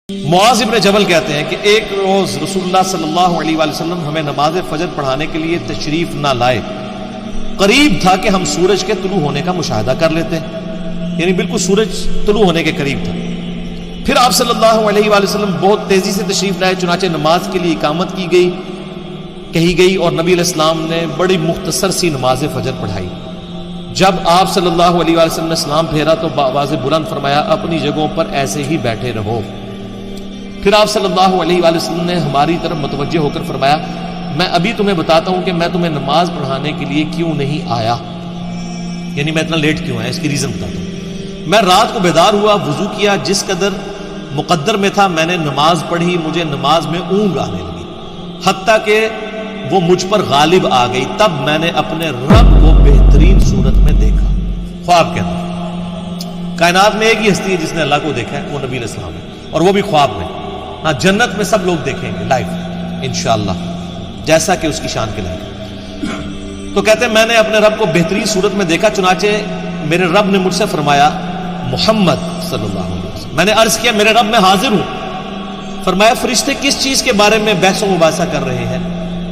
معاذ ابن جبل کہتے ہیں کہ ایک روز رسول اللہ صلی اللہ علیہ وآلہ وسلم ہمیں نماز فجر پڑھانے کے لیے تشریف نہ لائے. قریب تھا کہ ہم سورج کے طلوع ہونے کا مشاہدہ کر لیتے، یعنی بالکل سورج طلوع ہونے کے قریب تھا. پھر آپ صلی اللہ علیہ وآلہ وسلم بہت تیزی سے تشریف لائے، چنانچہ نماز کے لیے اقامت کہی گئی اور نبی علیہ السلام نے بڑی مختصر سی نماز فجر پڑھائی. جب آپ صلی اللہ علیہ وآلہ وسلم نے سلام پھیرا تو بآواز بلند فرمایا، اپنی جگہوں پر ایسے ہی بیٹھے رہو. پھر آپ صلی اللہ علیہ وآلہ وسلم نے ہماری طرف متوجہ ہو کر فرمایا، میں ابھی تمہیں بتاتا ہوں کہ میں تمہیں نماز پڑھانے کے لیے کیوں نہیں آیا، یعنی میں اتنا لیٹ کیوں آیا، اس کی ریزن بتاتا ہوں. میں رات کو بیدار ہوا، وضو کیا، جس قدر مقدر میں تھا میں نے نماز پڑھی، مجھے نماز میں اونگ آنے لگی، حتیٰ کہ وہ مجھ پر غالب آ گئی. تب میں نے اپنے رب کو بہترین صورت میں دیکھا. خواب کے اندر کائنات میں ایک ہی ہستی ہے جس نے اللہ کو دیکھا ہے، وہ نبی علیہ السلام ہے، اور وہ بھی خواب میں. ہاں، جنت میں سب لوگ دیکھیں گے لائف انشاءاللہ، جیسا کہ اس کی شان کے لائق. تو کہتے ہیں میں نے اپنے رب کو بہترین صورت میں دیکھا، چنانچہ میرے رب نے مجھ سے فرمایا محمد صلی اللہ علیہ وسلم. میں نے عرض کیا میرے رب میں حاضر ہوں. فرمایا فرشتے کس چیز کے بارے میں بحث و مباحثہ کر رہے ہیں؟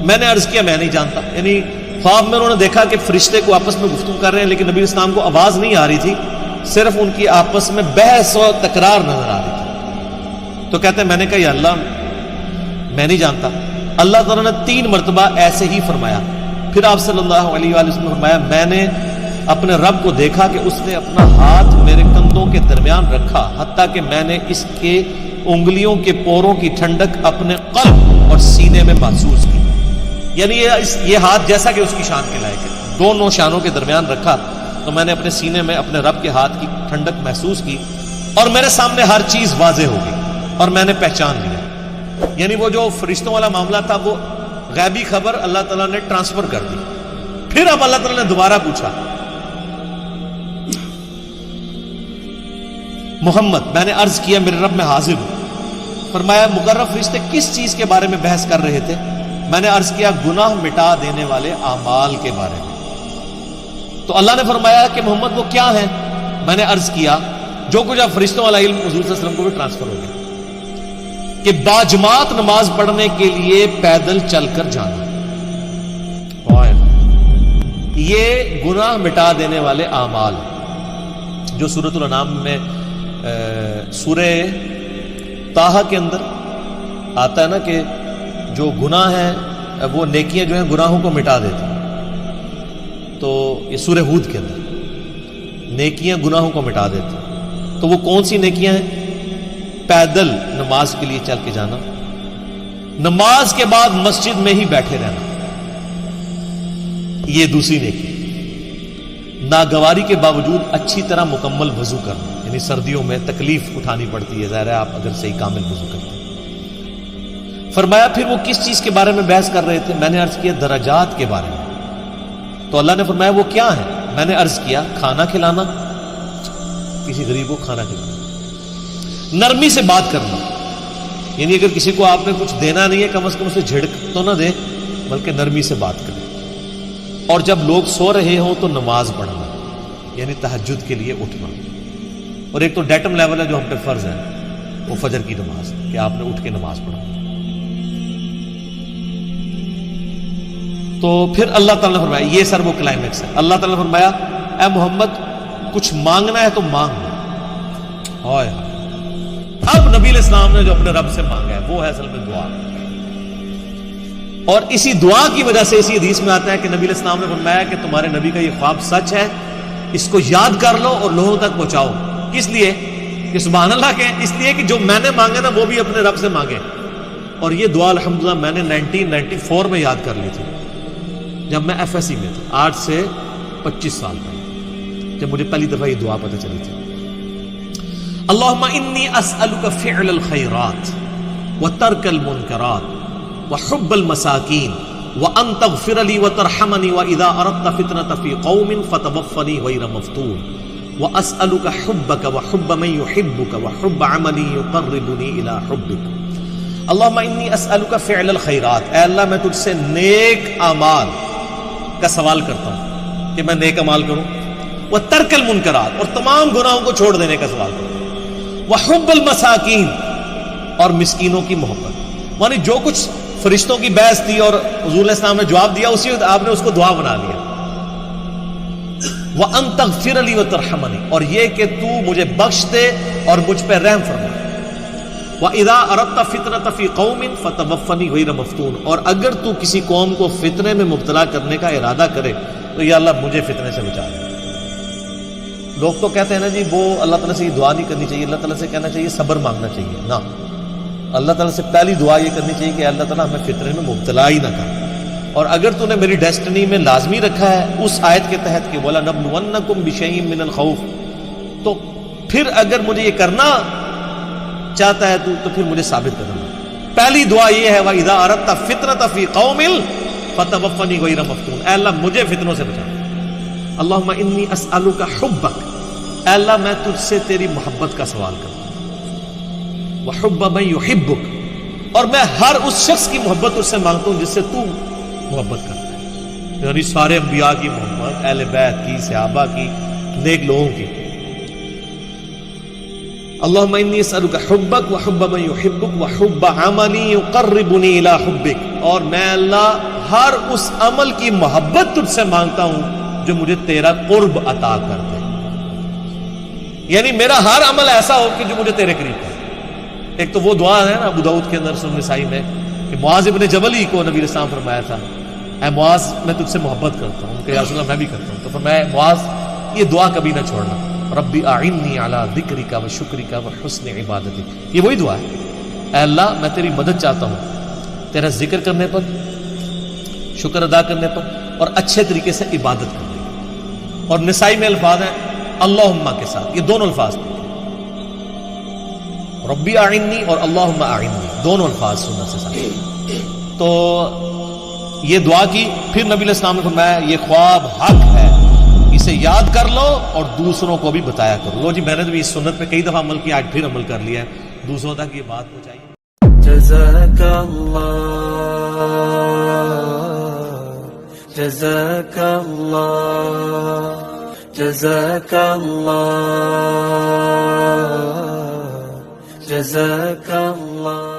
میں نے عرض کیا میں نہیں جانتا. یعنی خواب میں انہوں نے دیکھا کہ فرشتے کو آپس میں گفتگو کر رہے ہیں، لیکن نبی اسلام کو آواز نہیں آ رہی تھی، صرف ان کی آپس میں بحث و تکرار نظر آ رہی تھی. تو کہتے ہیں میں نے کہا یا اللہ میں نہیں جانتا. اللہ تعالیٰ نے 3 مرتبہ ایسے ہی فرمایا. پھر آپ صلی اللہ علیہ وآلہ وسلم نے فرمایا میں نے اپنے رب کو دیکھا کہ اس نے اپنا ہاتھ میرے کندھوں کے درمیان رکھا، حتیٰ کہ میں نے اس کے انگلیوں کے پوروں کی ٹھنڈک اپنے قلب اور سینے میں محسوس کی. یعنی یہ ہاتھ جیسا کہ اس کی شان کے لائق ہے، دونوں شانوں کے درمیان رکھا تو میں نے اپنے سینے میں اپنے رب کے ہاتھ کی ٹھنڈک محسوس کی، اور میرے سامنے ہر چیز واضح ہو گئی اور میں نے پہچان لیا. یعنی وہ جو فرشتوں والا معاملہ تھا وہ غیبی خبر اللہ تعالیٰ نے ٹرانسفر کر دی. پھر اب اللہ تعالیٰ نے دوبارہ پوچھا محمد، میں نے عرض کیا میرے رب میں حاضر ہوں. فرمایا مقرب فرشتے کس چیز کے بارے میں بحث کر رہے تھے؟ میں نے عرض کیا گناہ مٹا دینے والے اعمال کے بارے میں. تو اللہ نے فرمایا کہ محمد وہ کیا ہیں؟ میں نے عرض کیا جو کچھ اب فرشتوں والا علم حضور صلی اللہ علیہ وسلم کو بھی ٹرانسفر ہو گیا کہ باجماعت نماز پڑھنے کے لیے پیدل چل کر جانا، یہ گناہ مٹا دینے والے اعمال جو سورۃ الانعام میں سورہ طٰہٰ کے اندر آتا ہے نا کہ جو گناہ ہیں وہ نیکیاں جو ہیں گناہوں کو مٹا دیتی ہیں. تو یہ سورہ ہود کے اندر نیکیاں گناہوں کو مٹا دیتی ہیں. تو وہ کون سی نیکیاں ہیں؟ پیدل نماز کے لیے چل کے جانا، نماز کے بعد مسجد میں ہی بیٹھے رہنا، یہ دوسری نیکی. ناگواری کے باوجود اچھی طرح مکمل وضو کرنا، یعنی سردیوں میں تکلیف اٹھانی پڑتی ہے، ظاہر ہے آپ اگر صحیح کامل وضو کرتے ہیں. فرمایا پھر وہ کس چیز کے بارے میں بحث کر رہے تھے؟ میں نے عرض کیا درجات کے بارے میں. تو اللہ نے فرمایا وہ کیا ہے؟ میں نے عرض کیا کھانا کھلانا، کسی غریب کو کھانا کھلانا، نرمی سے بات کرنا، یعنی اگر کسی کو آپ نے کچھ دینا نہیں ہے کم از کم اسے جھڑک تو نہ دے بلکہ نرمی سے بات کریں. اور جب لوگ سو رہے ہوں تو نماز پڑھنا، یعنی تہجد کے لیے اٹھنا. اور ایک تو ڈیٹم لیول ہے جو ہم پہ فرض ہے وہ فجر کی نماز کہ آپ نے اٹھ کے نماز پڑھنا. تو پھر اللہ تعالیٰ نے فرمایا یہ سر وہ کلائمیکس ہے. اللہ تعالیٰ نے فرمایا اے محمد کچھ مانگنا ہے تو مانگ لو. اب نبی علیہ السلام نے جو اپنے رب سے مانگا ہے وہ ہے اصل میں دعا. اور اسی دعا کی وجہ سے اسی حدیث میں آتا ہے کہ نبی علیہ السلام نے فرمایا کہ تمہارے نبی کا یہ خواب سچ ہے، اس کو یاد کر لو اور لوگوں تک پہنچاؤ. کس لیے؟ کہ سبحان اللہ کہ اس لیے کہ جو میں نے مانگا نا وہ بھی اپنے رب سے مانگے. اور یہ دعا الحمدللہ میں نے 1994 میں یاد کر لی تھی جب میں ایف ایس سی میں تھا، آج سے 25 سال پہلے جب مجھے پہلی دفعہ یہ دعا پتہ چلی تھی. اللہم انی اسألک فعل الخیرات وترک المنکرات وحب المساکین وان تغفر لی وترحمنی واذا اردت فتنة فی قوم فتوفنی غیر مفتون واسألک حبک وحب من یحبک وحب عملی یقربنی الی حبک. اللہم انی اسألک فعل الخیرات، اے اللہ میں تجھ سے نیک اعمال کا سوال کرتا ہوں کہ میں نیک اعمال کروں، وترک المنکرات اور تمام گناہوں کو چھوڑ دینے کا سوال کرتا ہوں، وحب المساکین اور مسکینوں کی محبت. یعنی جو کچھ فرشتوں کی بحث تھی اور حضور علیہ السلام نے جواب دیا، اسی وقت آپ نے اس کو دعا بنا لیا. وَأَن تَغْفِرَ لِي وَتَرْحَمَنِي، اور یہ کہ تو مجھے بخش دے اور مجھ پہ رحم فرما. وَإِذَا أَرَدْتَ فِتْنَةَ فِي قَوْمٍ فَتَوَفَّنِي غَيْرَ مَفْتُونٍ، اور اگر تو کسی قوم کو فتنے میں مبتلا کرنے کا ارادہ کرے تو یا اللہ مجھے فتنے سے بچا لے. لوگ تو کہتے ہیں نا جی وہ اللہ تعالیٰ سے یہ دعا نہیں کرنی چاہیے، اللہ تعالیٰ سے کہنا چاہیے صبر مانگنا چاہیے. نہ، اللہ تعالیٰ سے پہلی دعا یہ کرنی چاہیے کہ اللہ تعالیٰ ہمیں فتنے میں مبتلا ہی نہ کر. اور اگر تو نے میری ڈیسٹنی میں لازمی رکھا ہے اس آیت کے تحت کہ وَلَنَبْلُوَنَّكُمْ بِشَيْءٍ مِّنَ الْخَوْفِ، تو پھر اگر مجھے یہ کرنا چاہتا ہے تو پھر مجھے ثابت کرنا. پہلی دعا یہ ہے وَإِذَا أَرَدْتَ فِتْنَةَ فِي قَوْمٍ فَتَوَفَّنِي غَيْرَ مَفْتُونٍ، اے اللہ مجھے فتنوں سے بچا. اللہم انی اسألک حبک، اے اللہ میں تجھ سے تیری محبت کا سوال کرتا ہوں. وحب من یحبک، اور میں ہر اس شخص کی محبت تجھ سے مانگتا ہوں جس سے تو محبت کرتا ہے، یعنی سارے انبیاء کی محبت، اہل بیت کی، صحابہ کی، نیک لوگوں کی. اللہم انی اسألک حبک وحب من یحبک وحب عملی یقربنی الی حبک، اور میں اللہ ہر اس عمل کی محبت تجھ سے مانگتا ہوں جو مجھے تیرا قرب عطا کر دے. یعنی میرا ہر عمل ایسا ہو کہ جو مجھے تیرے قریب ہے. ایک تو وہ دعا ہے نا ابو داؤد کے اندر سنن نسائی میں کہ معاذ ابن جبل ہی کو نبی علیہ السلام فرمایا تھا اے معاذ میں تجھ سے محبت کرتا ہوں، کہ یا رسول اللہ میں بھی کرتا ہوں. تو فرمایا معاذ یہ دعا کبھی نہ چھوڑنا، ربی اعنی علی ذکرک و شکرک و حسن عبادتک. یہ وہی دعا ہے، اے اللہ میں تیری مدد چاہتا ہوں تیرا ذکر کرنے پر، شکر ادا کرنے پر، اور اچھے طریقے سے عبادت کرنے پر. اور نسائی میں الفاظ ہیں اللہم کے ساتھ، یہ دونوں الفاظ ربی اعنی اور اللہم اعنی، دونوں الفاظ سنت سے ساتھ. تو یہ دعا کی. پھر نبی علیہ السلام نے فرمایا یہ خواب حق ہے، اسے یاد کر لو اور دوسروں کو بھی بتایا کرو. لو جی میں نے تو اس سنت پہ کئی دفعہ عمل کیا، آج پھر عمل کر لیا ہے، دوسروں تک یہ بات پہنچائی. جزاک اللہ، جزاک اللہ، جزاک اللہ، جزاک اللہ.